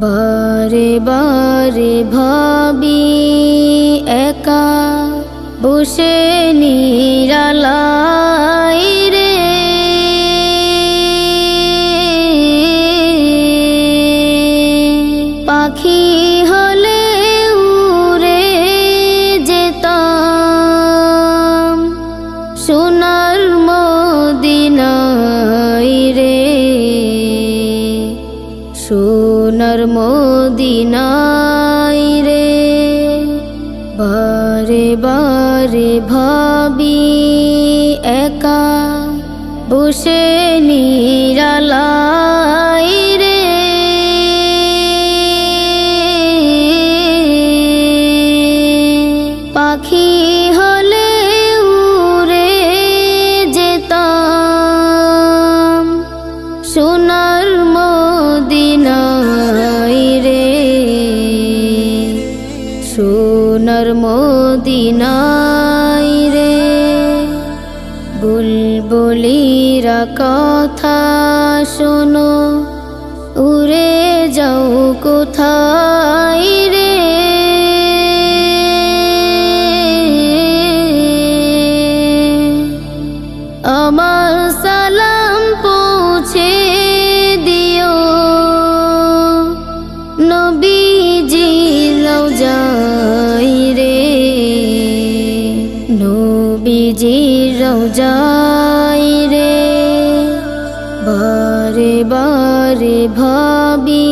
বারে বারে ভাবি একা বসে নিরালাই রে, পাখি হলে উড়ে যেতাম সোনার মদিনায় রে, সোনার মদিনায় রে। বারে বারে ভাবি একা বসে নিরালাই রে, পাখি হলে উড়ে যেতাম সোনার মদিনায় রে, সোনার মদিনায় রে। বুলবুলিরা কথা শোনো উড়ে যাও কোথায় রে, আমার সালাম পৌঁছে দিও নবীজির রওজায় রে, নবীজির রওজায় রে। বারে বারে ভাবি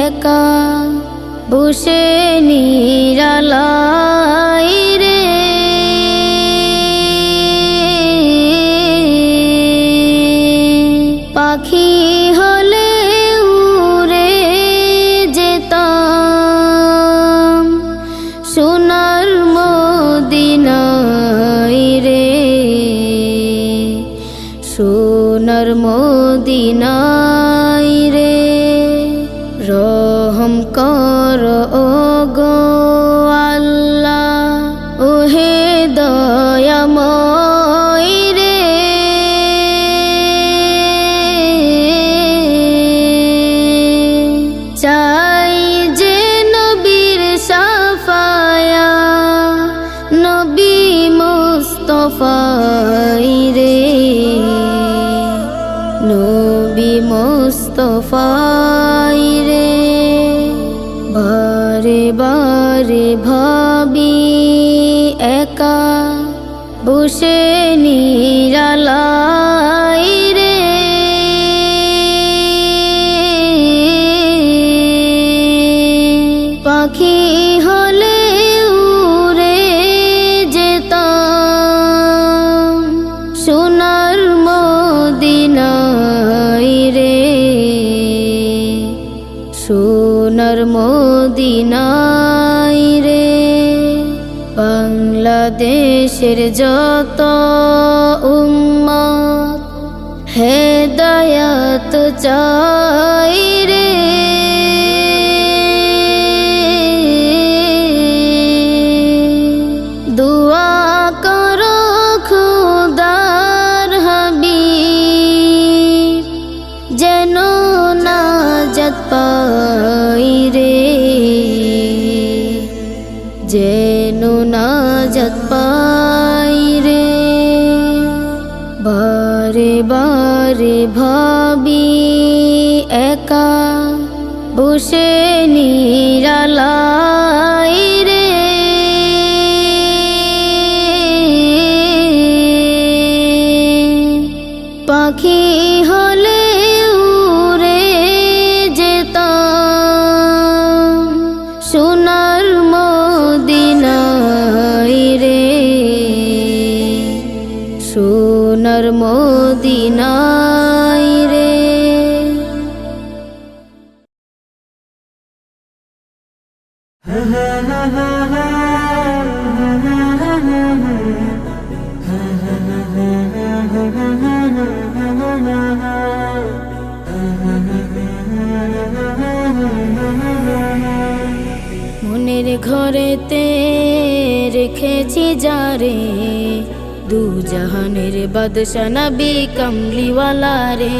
একা বসে নিরালাই রে, পাখি হলে উড়ে যেতাম সোনার মদিনায় রে, সোনার মদিনায় রে। রহম কর ওগো আল্লাহ ওহে দয়াময় রে, চাই যে নবীর সাফায়া নবী মুস্তাফাই রে, নবী মুস্তাফাই রে। বারে বারে ভাবি একা বসে নিরালাই রে, পাখি হলে উড়ে যেতাম সোনার মদিনায় রে, সোনার মদিনায় রে। বাংলাদেশের যত উম্মত হেদায়াত চাই রে, দুয়া করো খুদার হাবিব যেন নাজাত পাই রে, যেন নাজাত পাই রে। বারে বারে ভাবি একা বসে নিরালাই রে, পাখি হলে উড়ে যেতাম সোনার মদিনায় রে, সোনার মদিনায় রে। মনের ঘরেতে রেখেছি যারে দু জাহানের বাদশা নবী কমলিওয়ালা রে,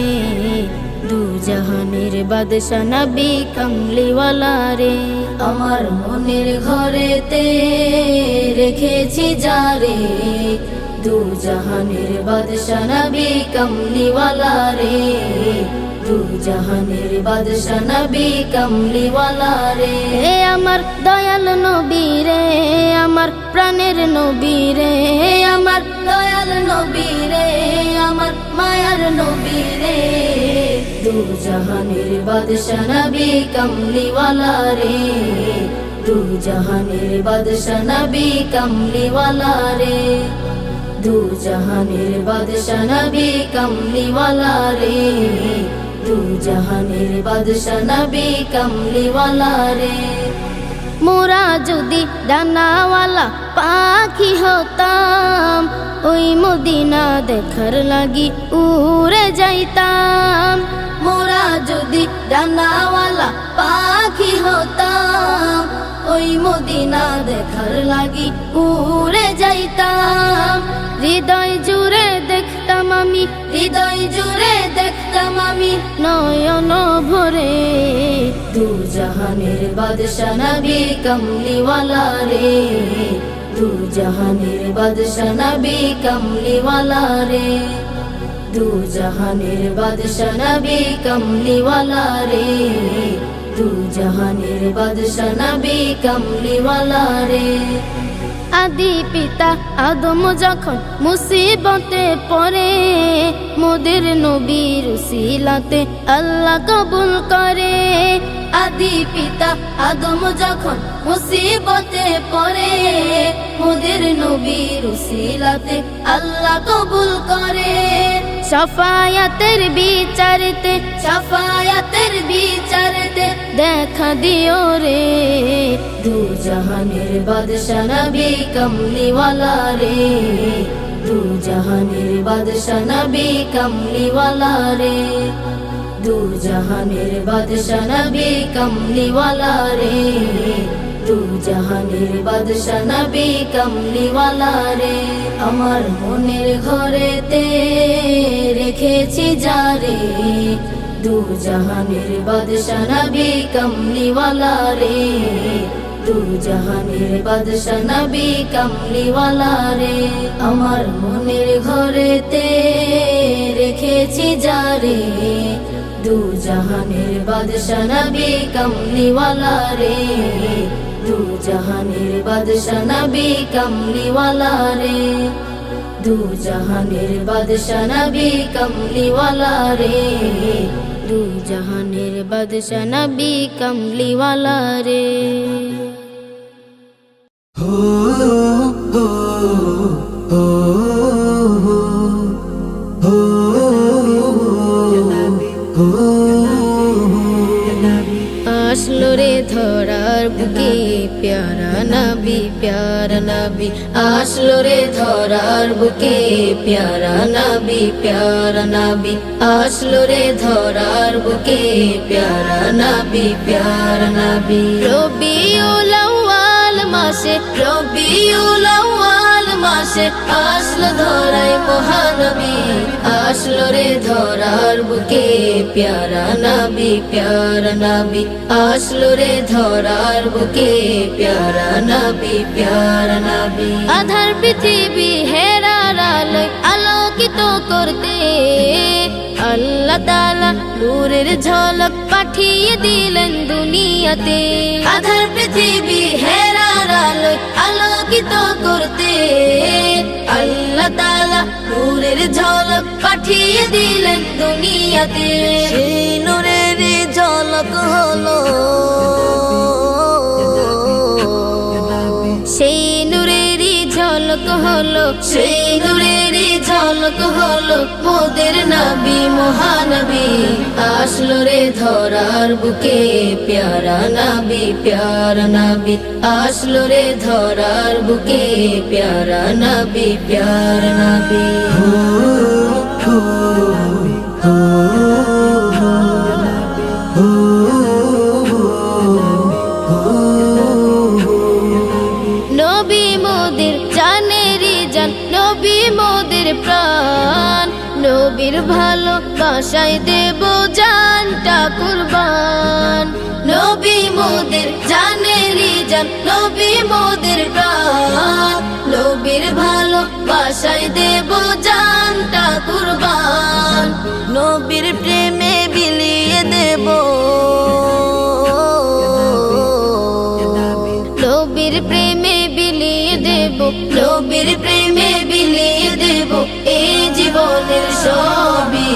দু জাহানের বাদশা নবী কামলিওয়ালা রে। আমার মনের ঘরেতে রেখেছি যারে, দু জাহানের বাদশা নবী কামলিওয়ালা রে, দু জাহানের বাদশা নবী কামলিওয়ালা রে। আমার দয়াল নবী রে, আমার প্রাণের নবী রে, আমার দয়াল নবী রে, আমার মায়ার নবী রে, দু জাহানের বাদশা নবী কামলিওয়ালা রে, দু জাহানের বাদশা নবী কামলিওয়ালা রে, দু জাহানের বাদশা নবী কামলিওয়ালা রে, দু জাহানের বাদশা নবী কামলিওয়ালা রে। মোরা যদি ডানাওয়ালা পাখি হতাম, ওই মদিনা দেখার লাগি উড়ে যাইতাম। মোরা যদি ডানাওয়ালা পাখি হতাম, ওই মদিনা দেখার লাগি উড়ে যাইতাম। হৃদয় জুড়ে দেখতাম আমি, হৃদয় জুড়ে দেখতাম আমি নয়ন ভরে, দু জাহানের বাদশা নবী কামলিওয়ালা রে, দু জাহানের বাদশা নবী কামলিওয়ালা রে, দু জাহানের বাদশা নবী কামলিওয়ালা রে, দু জাহানের বাদশা নবী কামলিওয়ালা রে। আদি পিতা আদম যখন মুসিবতে পড়ে, মোদের নবীর উসিলাতে আল্লাহ কবুল করে। আদি পিতা আদম যখন মুসিবতে পড়ে, মোদের নবীর উসিলাতে আল্লাহ কবুল করে। শাফায়াতের বিচারতে, শাফায়াতের বিচারতে দেখা দিও রে, দু জাহানের বাদশা নবী কামলিওয়ালা রে, দু জাহানের বাদশা নবী কামলিওয়ালা রে, দু জাহানের বাদশা নবী কামলিওয়ালা রে, দু জাহানের বাদশা নবী কামলিওয়ালা রে। আমার মনের ঘরেতে রেখেছি যারে, দু জাহানের বাদশা নবী কামলিওয়ালা রে, দু জাহানের বাদশা নবী কামলিওয়ালা রে। আমার মনের ঘরেতে রেখেছি যারে, দু জাহানের বাদশা নবী কামলিওয়ালা রে, দু জাহানের বাদশা নবী কামলিওয়ালা রে, দু জাহানের বাদশা নবী কামলিওয়ালা রে, দু জাহানের বাদশা নবী কামলিওয়ালা রে। আসলো রে ধরার বুকে প্যারা নবী, প্যারা নবী আসলো রে ধরার বুকে প্যারা নবী, প্যারা নবী আসলো রে ধরার বুকে প্যারা নবী, প্যারা নবী। রবিউল আউয়াল মাসে, রবিউল আউয়াল মাসে আসলো ধরায় মহানবী, আসলো রে ধরার বুকে প্যারা নবী, প্যারা নবী আসলো রে ধরার বুকে প্যারা নবী, প্যারা নবী। আধার পৃথিবী হেরার আলোয় আলোকিত করতে আল্লাহ তাআলা নূরের ঝলক পাঠিয়ে দিলেন দুনিয়াতে। আধার পৃথিবী হেরার আলোয় আলোকিত করতে আল্লাহ তাআলা নূরের ঝলক পাঠিয়ে দিলেন দুনিয়াতে। সেই নূরের ঝলক হলো, সেই নূরেরই ঝলক হলো, সেই নূরেরই ঝলক হলো মোদের নবী মহানবী। আসলো রে ধরার বুকে প্যারা নবী, প্যারা নবী আসলো রে ধরার বুকে প্যারা নবী, প্যারা নবী। নবী মোদের জানেরই জান, নবী মোদের প্রাণ, নবীর ভালোবাসায় দেব জান। জানটা কুরবান। নবী মোদের জানেরই জান, নবী মোদের প্রাণ, নবীর ভালোবাসায় দেব জানটা কুরবান। নবীর প্রেমে বিলিয়ে দেব, নবীর প্রেমে বিলিয়ে দেব, নবীর প্রেমে বিলিয়ে দেব এই জীবনের সবই।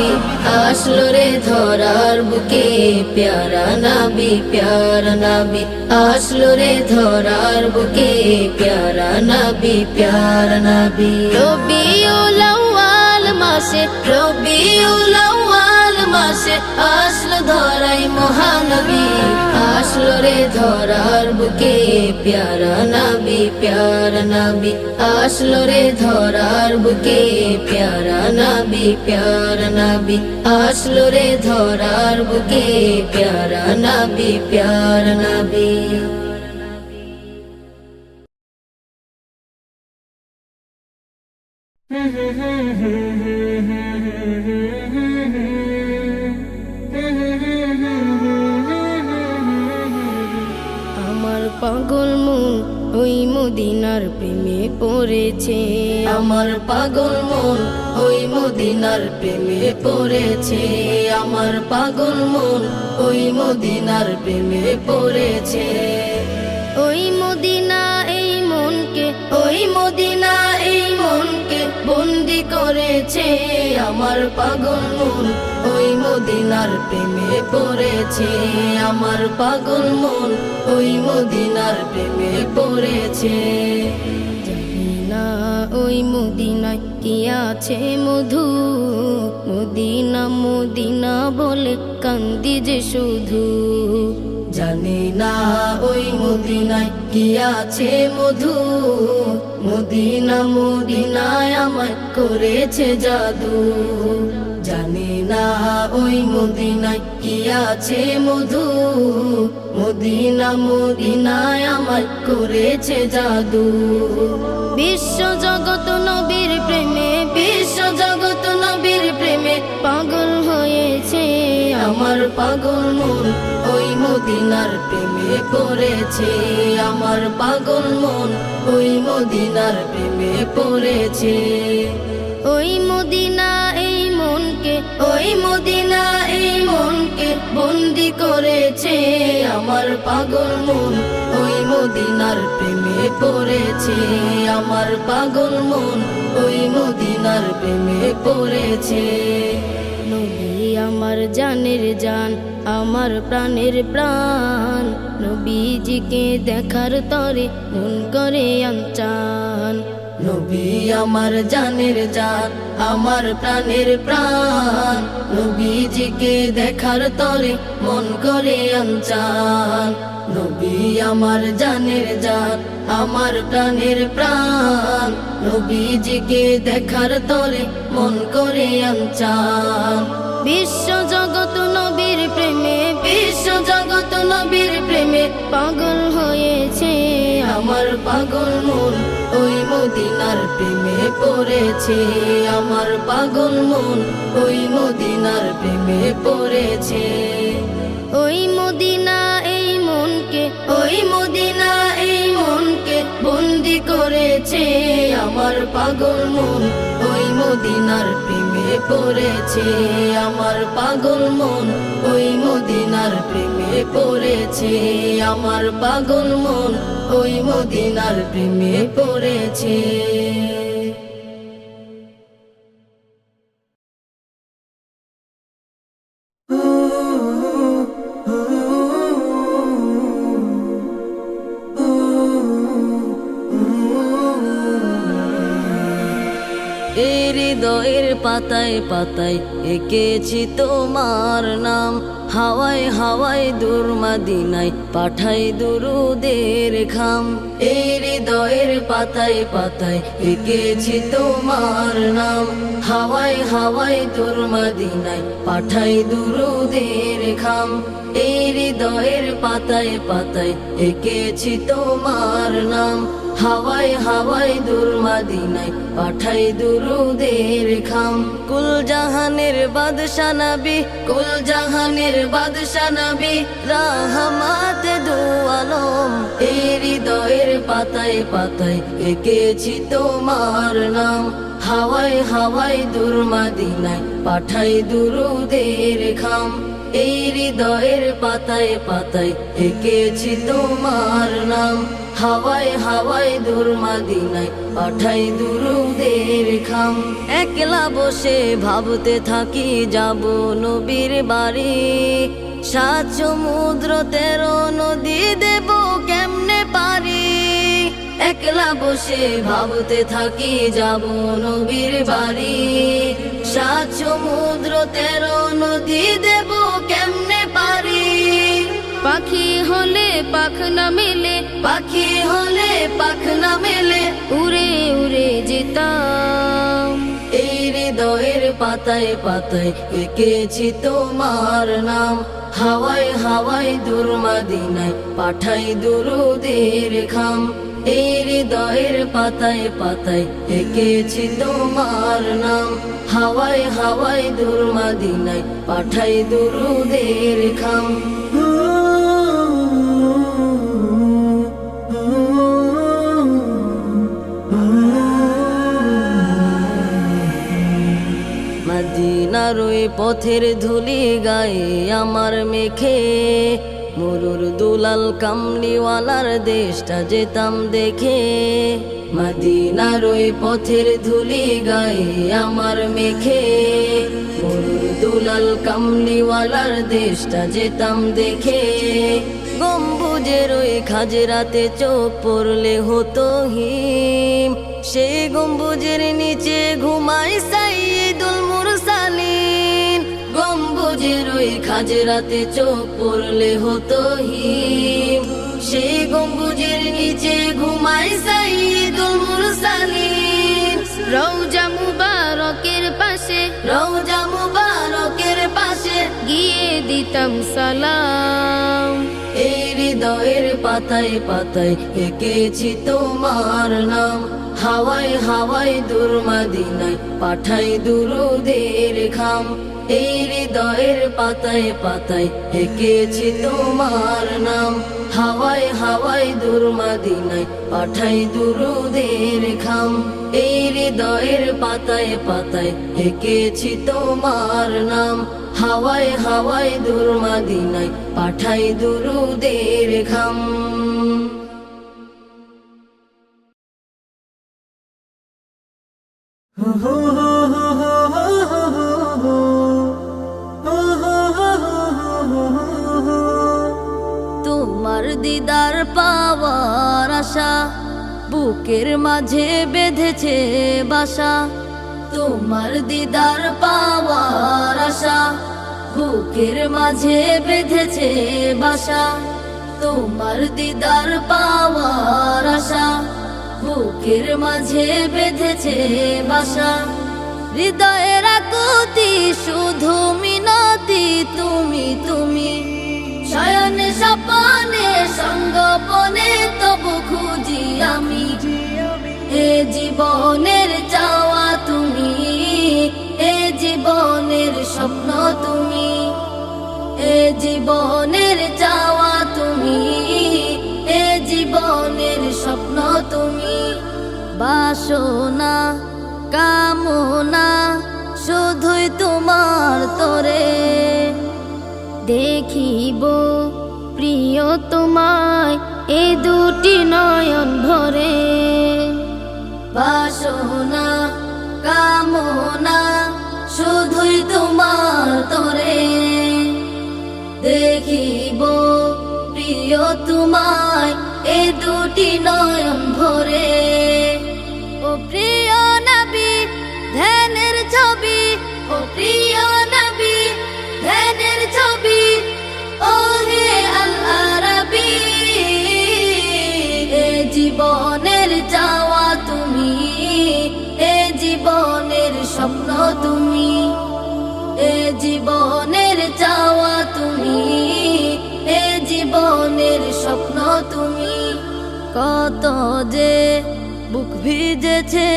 আসলো রে ধরার বুকে প্যারা নবী, প্যারা নবী, আসলো রে ধরার বুকে প্যারা নবী, প্যারা নবী। রবিউল আউয়াল মাসে, রবিউল আউয়াল মাসে আসলো ধরাই মহানবী, আসলো রে ধরার বুকে প্যারা নবী, প্যারা নবী, আসলো রে ধরার বুকে প্যারা নবী, প্যারা নবী, আসলো রে ধরার বুকে প্যারা নবী, প্যারা নবী। আমার পাগল মন ওই মদিনার প্রেমে পড়েছে, আমার পাগল মন ওই মদিনার প্রেমে পড়েছে, আমার পাগল মন ওই মদিনার প্রেমে পড়েছে। ওই মদিনা এই মনকে, ওই মদিনা এই মনকে বন্দি করেছে, আমার পাগল মন ওই মদিনার প্রেমে পড়েছে, আমার পাগল মন ওই মদিনার প্রেমে পড়েছে। জানি না ওই মদিনায় কি আছে মধু, মদিনা মদিনা বলে কান্দি যে শুধু। জানি না ওই মদিনায় কি আছে মধু, মদিনা মদিনায় আমায় করেছে জাদু। জানি না ওই মদিনায় কি আছে মধু, মদিনা মদিনায় আমায় করেছে জাদু। বিশ্ব জগত নবীর প্রেমে, বিশ্ব জগত নবীর প্রেমে পাগল হয়েছে, আমার পাগল মন ওই মদিনার প্রেমে পড়েছে, আমার পাগল মন ওই মদিনার প্রেমে পড়েছে। ওই মদিনা এই মনকে, ওই মদিনা এই মনকে বন্দি করেছে, আমার পাগল মন ওই মদিনার প্রেমে পড়েছে, আমার পাগল মন ওই মদিনার প্রেমে পড়েছে। নবী আমার জানের জান, আমার প্রাণের প্রাণ, নবীজিকে দেখার তরে মন করে আনচান। নবী আমার জানের জান, আমার প্রাণের প্রাণ, নবীজিকে দেখার তরে মন করে আনচান। নবী আমার জানের জান, আমার প্রাণের প্রাণ, নবীজিকে দেখার তরে মন করে আনচান। বিশ্ব জগত নবীর প্রেমে, বিশ্ব জগত নবীর প্রেমে পাগল হয়েছে, আমার পাগল মন ওই মদিনার প্রেমে পড়েছে, আমার পাগল মন ওই মদিনার প্রেমে পড়েছে। ওই মদিনা এই মনকে, ওই মদিনা এই মনকে বন্দি করেছে, আমার পাগল মন ওই মদিনার প্রেমে পড়েছে, আমার পাগল মন ওই মদিনার প্রেমে পড়েছে, আমার পাগল মন ওই মদিনার প্রেমে পড়েছে। হৃদয়ের পাতায় পাতায় এঁকেছি তোমার নাম, হাওয়ায় হাওয়ায় দূর মদিনায় পাঠাই দুরুদের খাম। এই হৃদয়ের পাতায় পাতায় এঁকেছি তোমার নাম, হাওয়ায় হাওয়ায় দূর মদিনায় পাঠাই দুরুদের খাম। এই হৃদয়ের পাতায় পাতায় এঁকেছি তোমার নাম, হাওয়ায় হাওয়ায় দূর মদিনায় পাঠাই দুরুদের খাম। কুল জাহানের বাদশা নবী, কুল জাহানের দয়ের বাদশা নবী রাহমাত দু আলম। এই হৃদয়ের পাতায় পাতায় এঁকেছি তোমার নাম, হাওয়ায় হাওয়ায় দূর মদিনায় পাঠাই দুরুদের খাম। এই হৃদয়ের পাতায় পাতায় এঁকেছি তোমার নাম, হাওয়ায় হাওয়ায় দূর মদিনায় পাঠাই দুরুদের খাম। একলা বসে ভাবতে থাকি যাব নবীর বাড়ি, 7 সমুদ্র 13 নদী দেব কেমনে পারি। একলা বসে ভাবতে থাকি যাব নবীর বাড়ি, 7 সমুদ্র 13 নদী দেব কেমনে পারি। পাখি হলে পাখ না মেলে, পাখি হলে পাখ না মেলে, উড়ে উড়ে যেতাম। এই হৃদয়ের পাতায় পাতায় এঁকেছি তোমার নাম, হাওয়ায় হাওয়ায় দূর মদিনায় পাঠাই দুরুদের খাম। এই হৃদয়ের পাতায় পাতায় এঁকেছি তোমার নাম, হাওয়ায় হাওয়ায় দূর মদিনায় পাঠাই দুরুদের খাম। মদিনার ওই পথের ধুলি গায়ে আমার মেখে, মরুর দুলাল কামলিওয়ালার দেশটা যেতাম দেখে। মদিনার ওই পথের ধুলি গায়ে আমার মেখে, মরুর দুলাল কামলিওয়ালার দেশটা যেতাম দেখে। গম্বুজের ওই খাজরাতে চোখ পড়লে হতো হিম, সেই গম্বুজের নিচে ঘুমাই সাইয়্যিদুল মুরসালিন। গম্বুজের ওই খাজরাতে চোখ পড়লে হতো হিম, সেই গম্বুজের নিচে ঘুমাই সাইয়্যিদুল মুরসালিন। রওজা মুবারকের পাশে, রওজা মুবারকের পাশে গিয়ে দিতাম সালাম। এই হৃদয়ের পাতায় পাতায় এঁকেছি তোমার নাম, হাওয়ায় হাওয়ায় দূর মদিনায় পাঠাই দুরুদের খাম। এই হৃদয়ের পাতায় পাতায় এঁকেছি তোমার নাম, হাওয়ায় হাওয়ায় দূর মদিনায় পাঠাই দুরুদের খাম। এই হৃদয়ের পাতায় পাতায় এঁকেছি তোমার নাম, হাওয়ায় হাওয়ায় দূর মদিনায় পাঠাই দুরুদের খাম। তোমার দিদার পাওয়ার আশা বুকের মাঝে বেঁধেছে বাসা, তোমার দিদার পাওয়ার আশা বুকের মাঝে বেঁধেছে বাসা। তোমার দিদার পাওয়ার আশা বুকের মাঝে বেঁধেছে বাসা। হৃদয়ের আকুতি শুধু মিনতি তুমি তুমি, শয়নে স্বপনে সঙ্গপনে তবু খুঁজি আমি। এ জীবনের চাওয়া তুমি, এ জীবনের স্বপ্ন তুমি, এ জীবনের চাওয়া তুমি, এ জীবনের স্বপ্ন তুমি। বাসনা কামনা শুধুই তোমার তরে, দেখিব প্রিয় তোমায় এ দুটি নয়ন ভরে। বাসনা কামনা শুধুই তোমার তরে, দেখিব প্রিয় তোমায় এ দুটি নয়ন ভরে। ও প্রিয় নবী ধ্যানের ছবি, ও প্রিয় নবী ধ্যানের ছবি, ও হে আল আরাবী। এ জীবনের চাওয়া তুমি, এ জীবনের স্বপ্ন তুমি, এ জীবনের চাওয়া তুমি, এ জীবনের স্বপ্ন তুমি। কত যে বুক ভিজেছে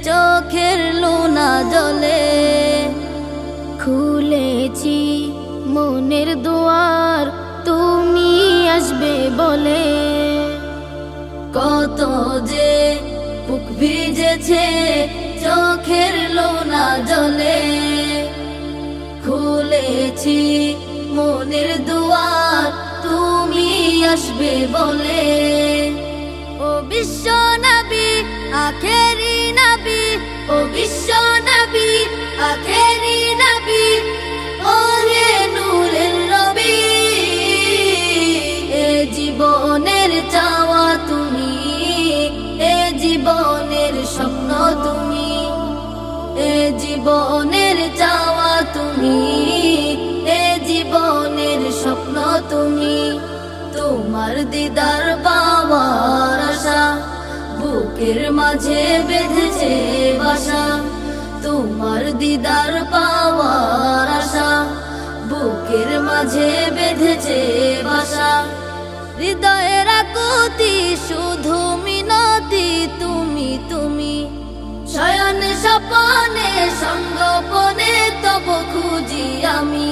চোখের লোনা জলে, খুলেছি মনের দুয়ার তুমি আসবে বলে। কত যে বুক ভিজেছে চোখের লোনা জলে, খুলেছি মনের দুয়ার তুমি আসবে বলে। ও বিশ্ব নবী আখেরি নবী, ও বিশ্ব নবী আখেরি নবী, ও হে নূরের নবী। এ জীবনের চাওয়া তুমি, এ জীবনের স্বপ্ন তুমি, এ জীবনের চাওয়া তুমি, এ জীবনের স্বপ্ন তুমি। তোমার দিদার পাওয়ার আশা বুকের মাঝে বেঁধেছে বাসা, তোমার দিদার পাওয়ার আশা বুকের মাঝে বেঁধেছে বাসা। হৃদয়ের আকুতি শুধু মিনতি তুমি তুমি, শয়নে স্বপনে সঙ্গোপনে তব খুঁজি আমি।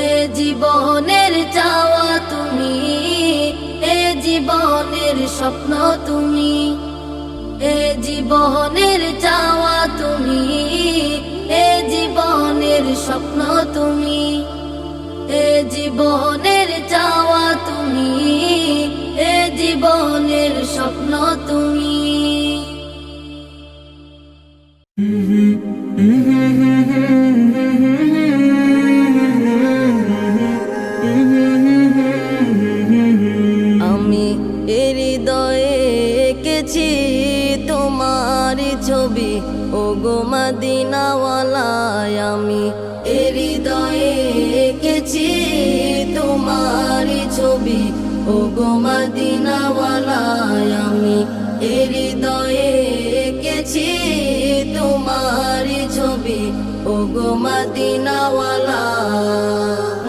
এ জীবনের চাওয়া তুমি, এ জীবনের স্বপ্ন তুমি, এ জীবনের চাওয়া তুমি, এ জীবনের স্বপ্ন তুমি, এ জীবনের চাওয়া তুমি, এ জীবনের স্বপ্ন তুমি। আমি হৃদয়ে এঁকেছি তোমার ছবি, ও গো মদিনাওয়ালায়। আমি হৃদয়ে এঁকেছি তোমার ছবি, ও গো মদিনাওয়ালায়। আমি হৃদয়ে এঁকেছি তোমার ছবি, ও গো মদিনাওয়ালা।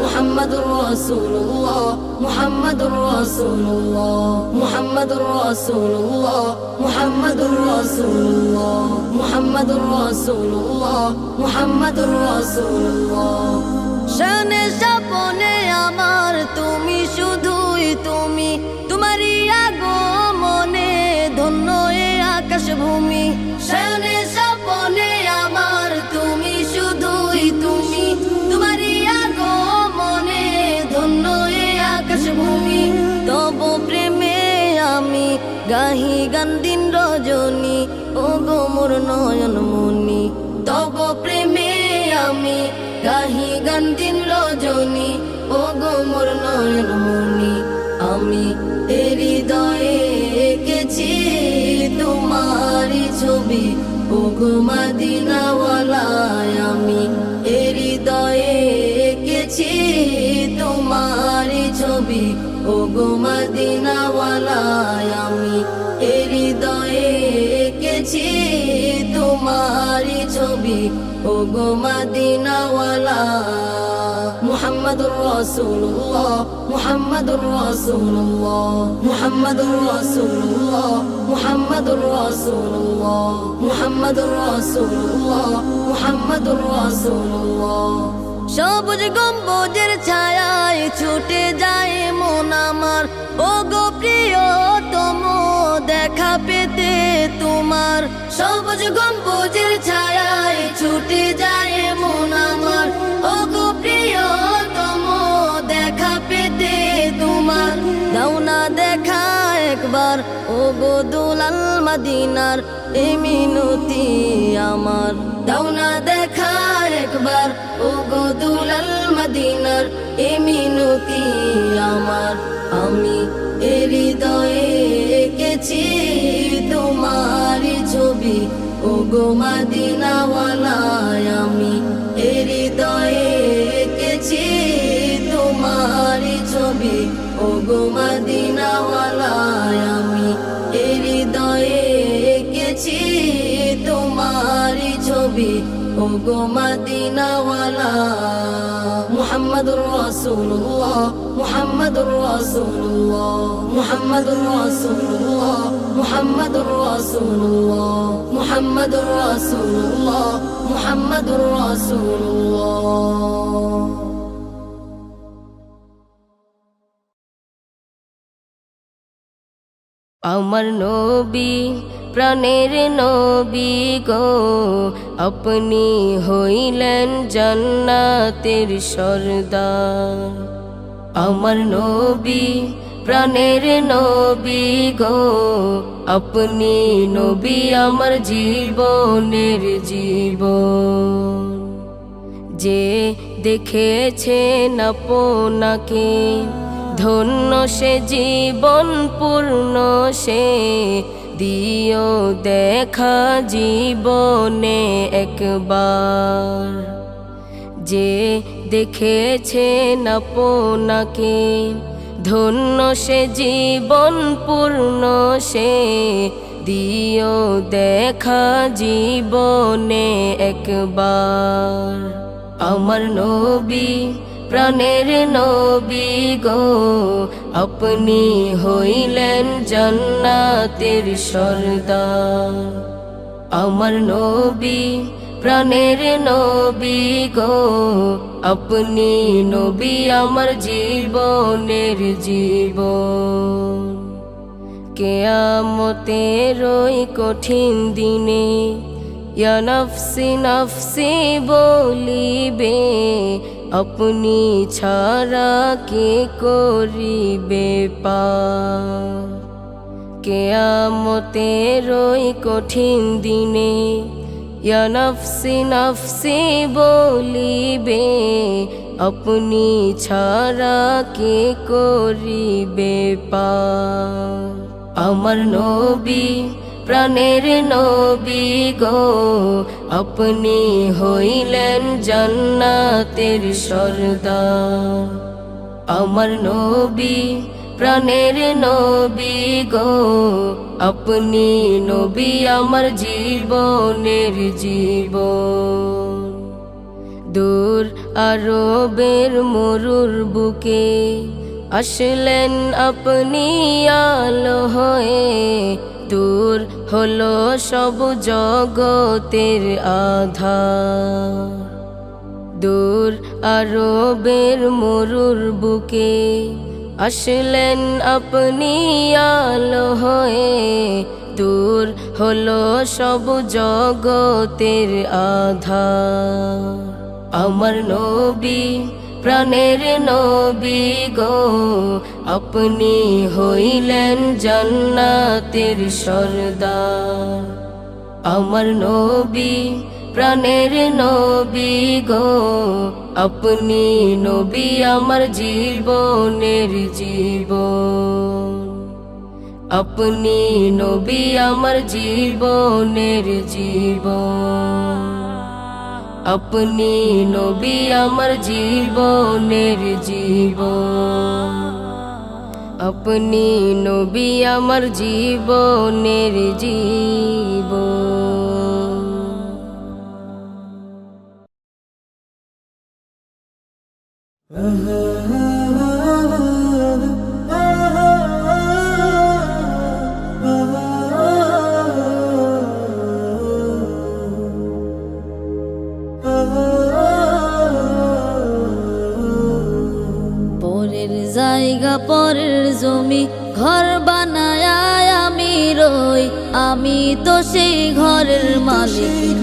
মুহাম্মাদুর রাসূলুল্লাহ, মুহাম্মাদুর রাসূলুল্লাহ, মুহাম্মাদুর রাসূলুল্লাহ, মুহাম্মাদুর রাসূলুল্লাহ, মুহাম্মাদুর রাসূলুল্লাহ, মুহাম্মাদুর রাসূলুল্লাহ। শানে স্বপনে আমার তুমি শুধুই তুমি, তোমারই আগমনে ধন্য এ আকাশ ভূমি। শানে স্বপনে আমার তুমি শুধুই তুমি, তোমারই আগমনে ধন্য এ আকাশ ভূমি। তব প্রেমে আমি গাহি গান দিন রজনী, ও গো মোর নয়ন মনি। তব প্রেমে আমি গাহি গান দিন রজনী, ও গো মোর নয়ন মনি। আমি হৃদয়ে এঁকেছি তোমার ছবি, ও গো মদিনাওয়ালায়। আমি হৃদয়ে এঁকেছি তোমার ছবি, ও গো মদিনাওয়ালায়। আমি হৃদয়ে এঁকেছি তোমার ছবি, ও গো মদিনাওয়ালা। মুহাম্মাদুর রাসূলুল্লাহ, মুহাম্মাদুর রাসূলুল্লাহ, মুহাম্মাদুর রাসূলুল্লাহ, মুহাম্মাদুর রাসূলুল্লাহ, মুহাম্মাদুর রাসূলুল্লাহ, মুহাম্মাদুর রাসূলুল্লাহ। সবুজ গম্বুজের ছায়ায় ছুটে যায় মন আমার, ও গো প্রিয়তম দেখা পেতে তোমার। সবুজ গম্বুজের ছায়ায় ছুটে যায় মন আমার, ও গো প্রিয়তম দেখা পেতে তোমার। দাও না দেখা একবার, ও গো দুলাল মদিনার, এই মিনতি আমার। দাও না দেখা একবার, ও গো দুলাল মদিনার, এই মিনতি আমার। আমি হৃদয়ে এঁকেছি তোমার ছবি, ও গো মদিনাওয়ালায়। আমি হৃদয়ে এঁকেছি তোমার ছবি, ও গো মদিনাওয়ালায়। আমি হৃদয়ে এঁকেছি তোমার ছবি, ও গো মদিনাওয়ালা। মুহাম্মাদুর রাসূলুল্লাহ, মুহাম্মাদুর রাসূলুল্লাহ, মুহাম্মাদুর রাসূলুল্লাহ, মুহাম্মাদুর রাসূলুল্লাহ, মুহাম্মাদুর রাসূলুল্লাহ, মুহাম্মাদুর রাসূলুল্লাহ। আমার নবী প্রাণের নবী গো, আপনি হইলেন জান্নাতের সরদার। আমার নবী প্রাণের নবী গো, আপনি নবী আমার জীবনের জীবন। যে দেখেছেন আপনাকে ধন্য সে জীবন পূর্ণ সে, দিও দেখা জীবনে একবার। যে দেখেছেন আপনাকে ধন্য সে জীবন পূর্ণ সে, দিও দেখা জীবনে একবার। আমার নবী প্রাণের নবী গো, আপনি হইলেন জান্নাতের সরদার। আমার নবী প্রাণের নবী গো, আপনি নবী আমার জীবনের জীবন। কিয়ামতের ওই কঠিন দিনে ইয়া নফসি নফসি বলিবে, আপনি ছাড়া কে করিবে পার। কিয়ামতের ওই কঠিন দিনে ইয়া নফসি নফসি বলিবে, আপনি ছাড়া কে করিবে পার। আমার নবী প্রাণের নবী গো, আপনি হইলেন জান্নাতের সরদার। আমার নবী প্রাণের নবী গো, আপনি নবী আমার জীবনের জীবন। দূর আরবের মরুর বুকে আসলেন আপনি আলো হয়ে, দূর হলো সব জগতের আধার। দূর আরবের মরুর বুকে আসলেন আপনি আলো হয়ে, দূর হলো সব জগতের আধার। আমার নবী প্রাণের নবী গো, আপনি হইলেন জান্নাতের সরদার। আমার নবী প্রাণের নবী গো, আপনি নবী আমার জীবনের জীবন। আপনি নবী আমার জীবনের জীবন। আপনি নবী আমার জীবনের জীবন। আপনি নবী আমার জীবনের জীবন। পরের জায়গা পরের জমি ঘর বানায় আমি রই, আমি তো সেই ঘরের মালিক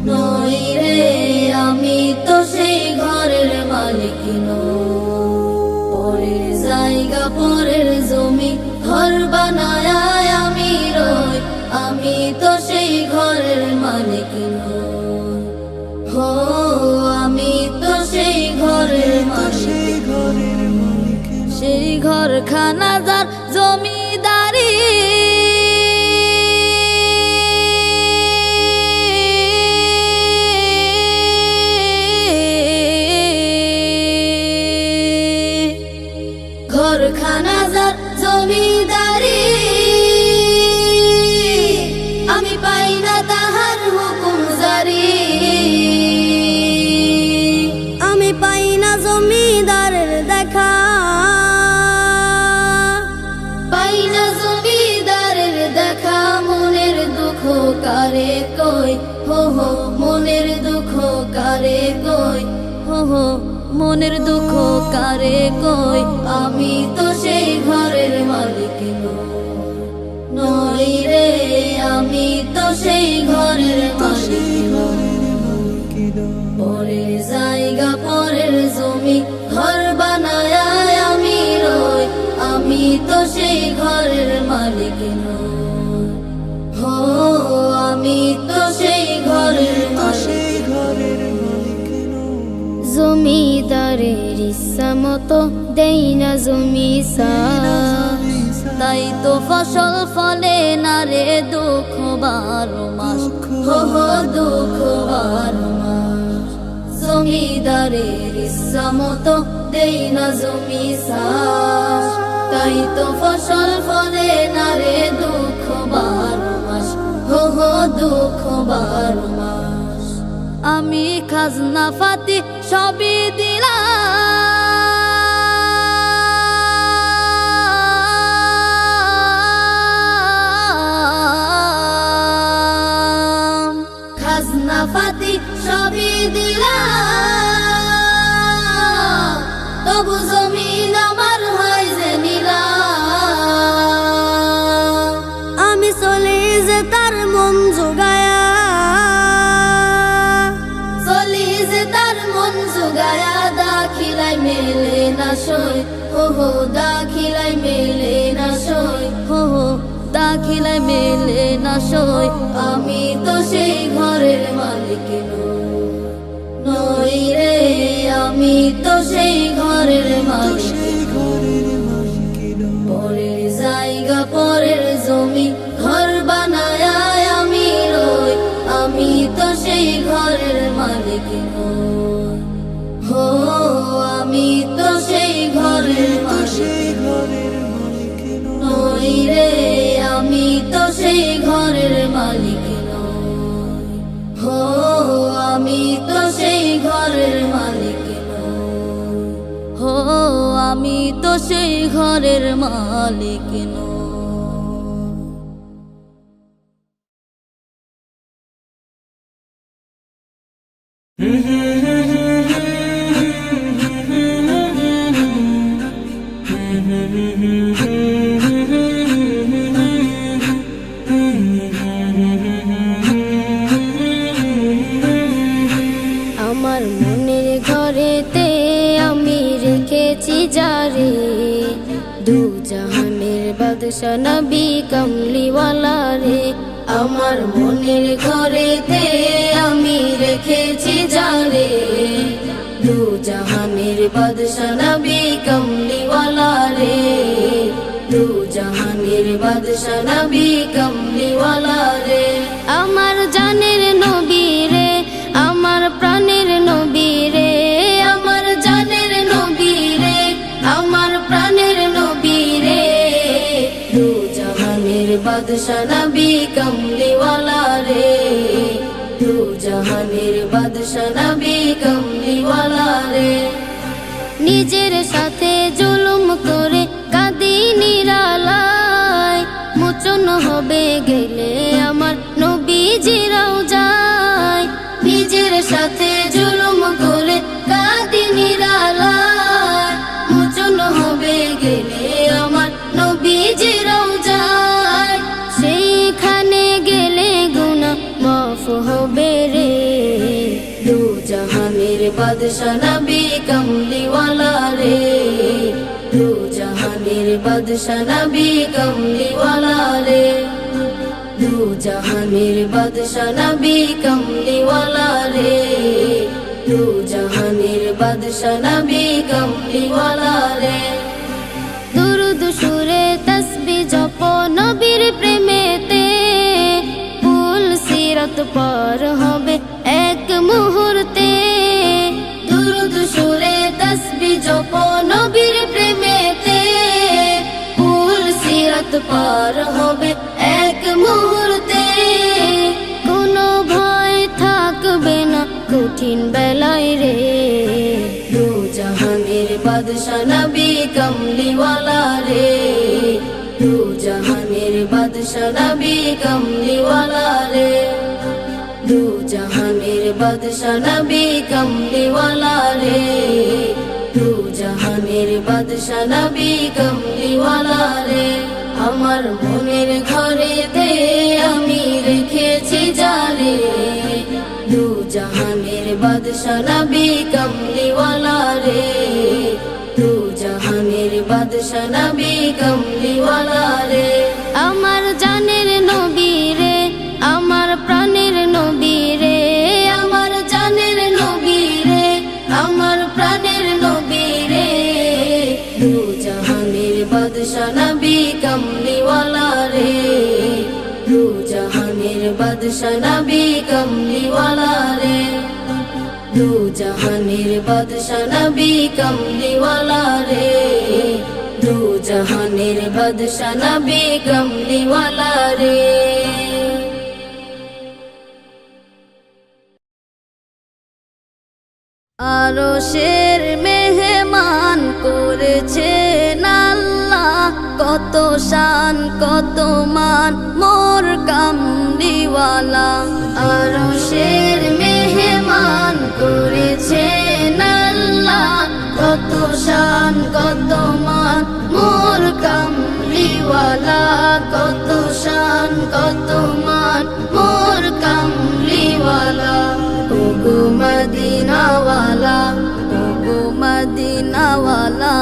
নই রে, আমি তো সেই ঘরের মালিক নই। পরের জায়গা পরের জমি ঘর বানায় আমি রই, আমি তো সেই ঘরের মালিক নই। হো আমি তো সেই ঘরের মালিক, সেই ঘর খানা যার জমিদারি, ঘরখানা যার জমিদারি, আমি পাই না তাহার হুকুম জারি, আমি পাই না জমিদারের দেখা, পাই না জমিদারের দেখা। মনের দুঃখ কারে কই, হো হো মনের দুঃখ কারে কই, হো হো মনের দুঃখ কারে কই, আমি তো সেই ঘরের মালিক নই। তো সেই ঘরের মালিক নই। হো আমি তো সেই ঘরের মালিক। জমিদারের ইচ্ছা মতো দেই না জমি চাষ, তাই তো ফসল ফলে না রে দুঃখ 12 মাস। হো দুঃখ 12 মাস। জমিদারের ইচ্ছা মতো দেই না জমি চাষ, তাই তো ফসল ফলে না রে দুঃখ 12 মাস। হো দুঃখ 12 মাস। আমি খাজনা ফাতি সবই দিলাম, খাজনা ফাতি সবই দিলাম, তবু জমিন আমার হয় যে নিলাম। আমি চলে যে তার মন জোগায়া, চলি যে তার মন জোগায়া, দাখিলাই মেলে না সই। হো দাখিলাই মেলে না সই। হো দাখিলাই মেলে না সই। আমি তো সেই ঘরের মালিক নই রে, আমি তো সেই ঘরের মালিক। পরের জায়গা পরের জমি ঘর বানায় আমি রই, আমি তো সেই ঘরের মালিক নই। হো আমি তো সেই ঘরের মালিক নই রে, আমি তো সেই ঘরের মালিক নই। হো আমি তো সেই ঘরের মালিক নই। হো আমি তো সেই ঘরের মালিক নই। আমার মনের ঘরেতে আমি রেখেছি যারে, দু জাহানের বাদশা নবী কামলিওয়ালা রে। আমার মনের ঘরেতে আমি রেখেছি যারে, দু জাহানের বাদশা নবী কামলিওয়ালা রে। দু জাহানের বাদশা নবী কামলিওয়ালা রে। আমার জানের নবী রে, আমার প্রাণের নবী রে, আমার জানের নবী রে, আমার প্রাণের নবী রে। দু জাহানের বাদশা নবী কামলিওয়ালা রে। দু জাহানের বাদশা নবী কামলিওয়ালা রে। নিজের সাথে জুলুম করে কাঁদি নিরালায়, মোচন হবে গেলে আমার নবীজিরাও যায়। নিজের সাথে জুলুম করে কাঁদি নিরালায়, মোচন হবে গেলে আমার নবীজিরাও যায়। সেইখানে গেলে গুনাহ মাফ হবে রে। দু জাহানের বাদশা নবী কামলিওয়ালা রে। দু জাহানের বাদশা নবী কামলিওয়ালা রে। দু জাহানের বাদশা নবী কামলিওয়ালা রে। দু জাহানের বাদশা নবী কামলিওয়ালা রে। দুরুদ সুরে তসবিহ জপ নবীর প্রেমেতে, পুল সিরাত পার হবে এক মুহূর্তে। দুরুদ সুরে তসবিহ জপ নবীর প্রেমেতে, পুল সিরাত পার হবে এক মুহূর্তে। কোনো ভয় থাকবে না কঠিন বেলায় রে। দু জাহানের বাদশা নবী কামলিওয়ালা রে। দু জাহানের বাদশা নবী কামলিওয়ালা রে। দু জাহানের বাদশা নবী কামলিওয়ালা রে। দু জাহানের বাদশা নবী কামলিওয়ালা রে। আমার মনের ঘরেতে আমি রেখেছি যারে, দু জাহানের বাদশা নবী কামলিওয়ালা রে। দু জাহানের বাদশা নবী কমলিওয়ালা রে। আমার জানের নবী রে, আমার প্রাণের নবী রে, আমার জানের নবী রে, আমার প্রাণের নবী রে। দু জাহানের বাদশা নবী কমলিওয়ালা রে। দু জাহানের বাদশা নবী কমলিওয়ালা রে। দু জাহানের বাদশা নবী কমলিওয়ালা রে। দু জাহানের বাদশা নবী কমলিওয়ালা রে। আরশের মেহমান করেছেন আল্লাহ, কত শান কত মান মোর কামলিওয়ালা। আরশের মেহমান করেছেন আল্লাহ, কত শান কত মান মোর কামলিওয়ালা। কত শান কত মান মোর কামলিওয়ালা। ওগো মদিনাওয়ালা, ওগো মদিনাওয়ালা,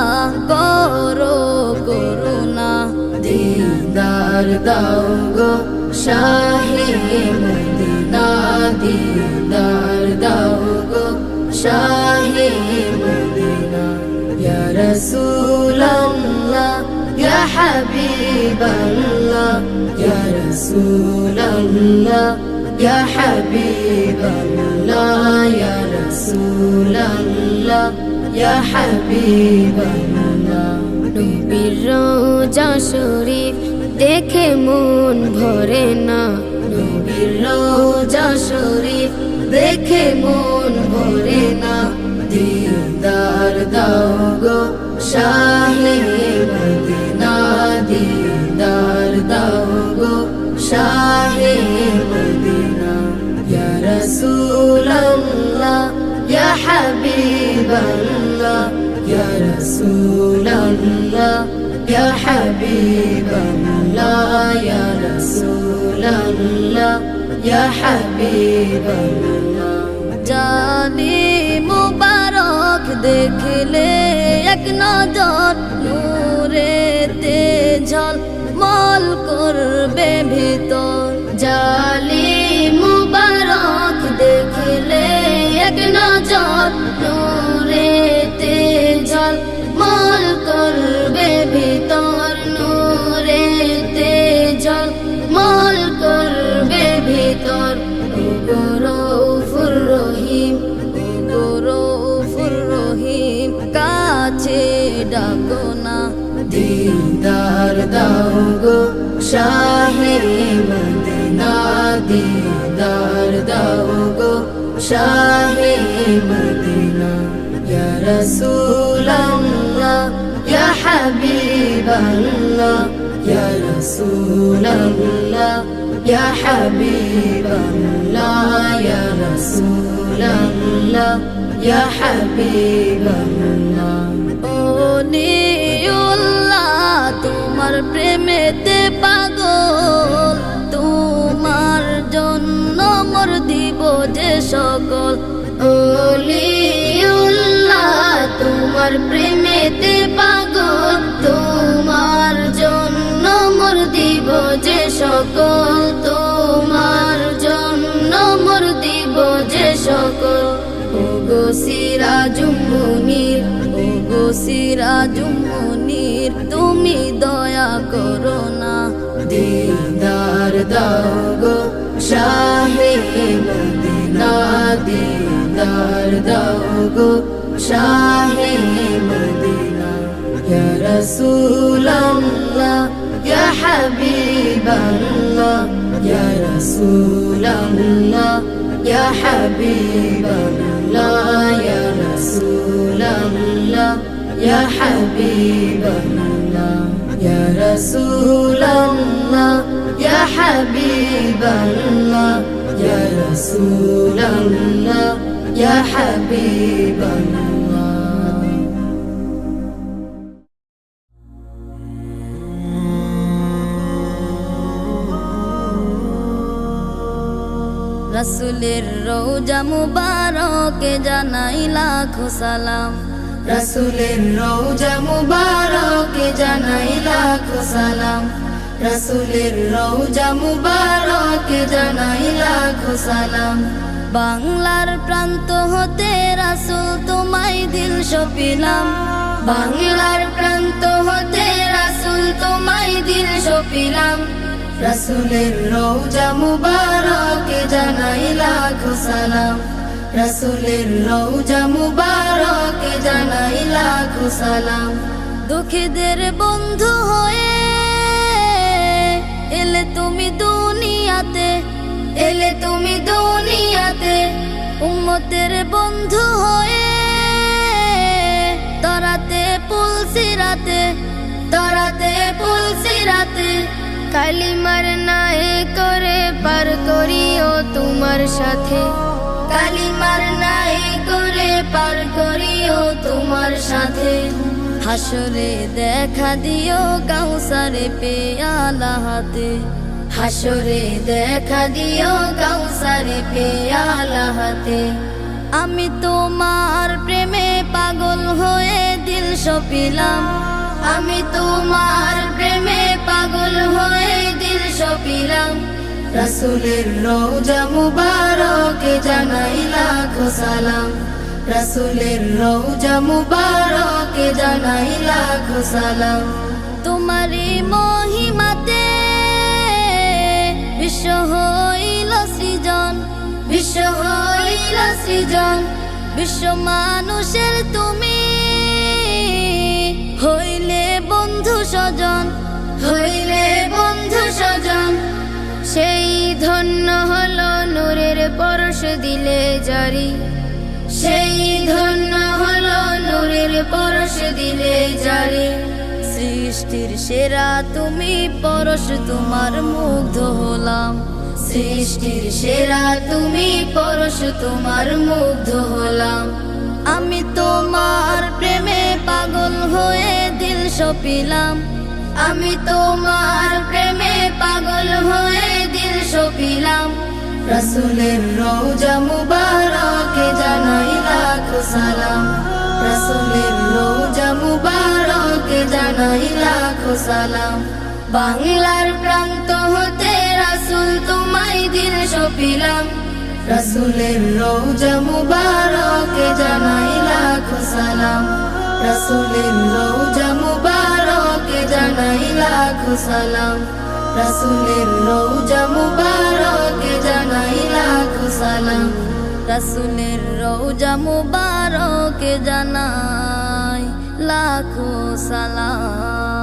করো করুণা। দিদার দাও গো শাহে মদিনা, দিদার দাও গো শাহে মদিনা। ইয়া রাসূলাল্লাহ, ইয়া হাবিবাল্লাহ, ইয়া রাসূলাল্লাহ, ইয়া হাবিবাল্লাহ, ইয়া রাসূলাল্লাহ, ইয়া হাবিবাল্লাহ। নবীর রওজা শরীফ দেখে মন ভরে না, নবীর রওজা শরীফ দেখে মন ভরে না। দিদার দাও গো শাহে মদিনা, দিদার দাও গো শাহে মদিনা। ইয়া রাসূলাল্লাহ, ইয়া হাবিবাল্লাহ, ইয়া রাসূলাল্লাহ, ইয়া হাবিবাল্লাহ, ইয়া রাসূলাল্লাহ, ইয়া হাবিবাল্লাহ। জানি মুবারক দেখলে এক নজর, নূরেতে ঝলমল করবে ভিতর। জালি মুবারক দেখলে এক নজর, নূরেতে ঝলমল করবে ভিতর। নূরেতে ঝলমল করবে ভিতর। ওগো রউফুর রহিম, ওগো রউফুর রহিম, কাছে ডাকো না। দিদার দাও গো শাহে মদিনা, দিদার দাও গো শাহে মদিনা। ইয়া রাসূলাল্লাহ, ইয়া হাবিবাল্লাহ, ইয়া রাসূলাল্লাহ, ইয়া হাবিবাল্লাহ, ইয়া রাসূলাল্লাহ, ইয়া হাবিবাল্লাহ। ওলিউল্লাহ তোমার প্রেমেতে পাগল, তোমার জন্য মোর দিব যে সকল। ওলিউল্লাহ তোমার প্রেমেতে পাগল, তোমার জন্য মোর দিব যে সকল। তোমার জন্য মোর দিব যে সকল। ওগো সিরাজুম মুনির, ওগো সিরাজুম মুনির, তুমি দয়া করো না। দিদার দাও গো শাহে মদিনা, দিদার দাও গো শাহে মদিনা। ইয়া রাসূলাল্লাহ, ইয়া হাবিবাল্লাহ, ইয়া রাসূলাল্লাহ, ইয়া হাবিবাল্লাহ, ইয়া রাসূলাল্লাহ, ইয়া হাবিবাল্লাহ। ইয়া রাসূলাল্লাহ, ইয়া হাবিবাল্লাহ, ইয়া রাসূলাল্লাহ, ইয়া হাবিবাল্লাহ। রাসূলের রওজা মুবারকে জানাই লাখো সালাম, রাসূলের রওজা মুবারকে জানাই লাখো সালাম, রাসূলের রওজা মুবারকে জানাই লাখো সালাম। বাংলার প্রান্ত হতে রাসূল তোমায় দিল সপিলাম, বাংলার প্রান্ত হতে রাসূল তোমায় দিল সপিলাম, রাসূলের রওজা মুবারকে জানাই লাখো সালাম, রাসূলের রওজা মুবারকে জানাই লাখো সালাম। দুঃখীদের বন্ধু হয়ে এলে তুমি দুনিয়াতে, এলে তুমি দুনিয়াতে, উম্মতের বন্ধু হয়ে তরাতে পুলসিরাতে, তরাতে পুলসিরাতে, কালিমার নায়ে করে পার করিও তোমার সাথে, কালিমার নাই করে পার করিও তোমার সাথে। হাসরে দেখা দিও কাউসারে পেয়ালা হাতে, হাসরে দেখা দিও কাউসারে পেয়ালা হাতে। আমি তোমার প্রেমে পাগল হয়ে দিল সপিলাম, আমি তোমার প্রেমে পাগল হয়ে দিল সপিলাম, রাসূলের রওজা মুবারকে জানাই লাখো সালাম, রাসূলের রওজা মুবারকে জানাই লাখো সালাম। তোমারই মহিমাতে বিশ্ব হইল সৃজন, বিশ্ব হইল সৃজন, বিশ্ব মানুষের তুমি হইলে বন্ধু স্বজন, হইলে বন্ধু স্বজন। সেই ধন্য হলো নূরের পরশ দিলে জারি, সেই ধন্য হলো নূরের পরশ দিলে জারি, সৃষ্টির সেরা তুমি পরশ তোমার মুগ্ধ হলাম, সৃষ্টির সেরা তুমি পরশ তোমার মুগ্ধ হলাম। আমি তোমার প্রেমে পাগল হয়ে দিল সপিলাম, আমি তোমার প্রেমে পাগল হয়ে দিল সপিলাম, রাসূলের রওজা মুবারকে জানাই লাখো সালাম, রাসূলের রওজা মুবারকে জানাই লাখো সালাম। বাংলার প্রান্ত হতে রাসূল তোমায় দিল সপিলাম, রাসূলের রওজা মুবারকে জানাই লাখো সালাম, রাসূলের রওজা মুবারকে জানাই লাখো সালাম, রাসূলের রওজা মুবারকে জানাই লাখো সালাম, রাসূলের রওজা মুবারকে জানাই লাখো সালাম।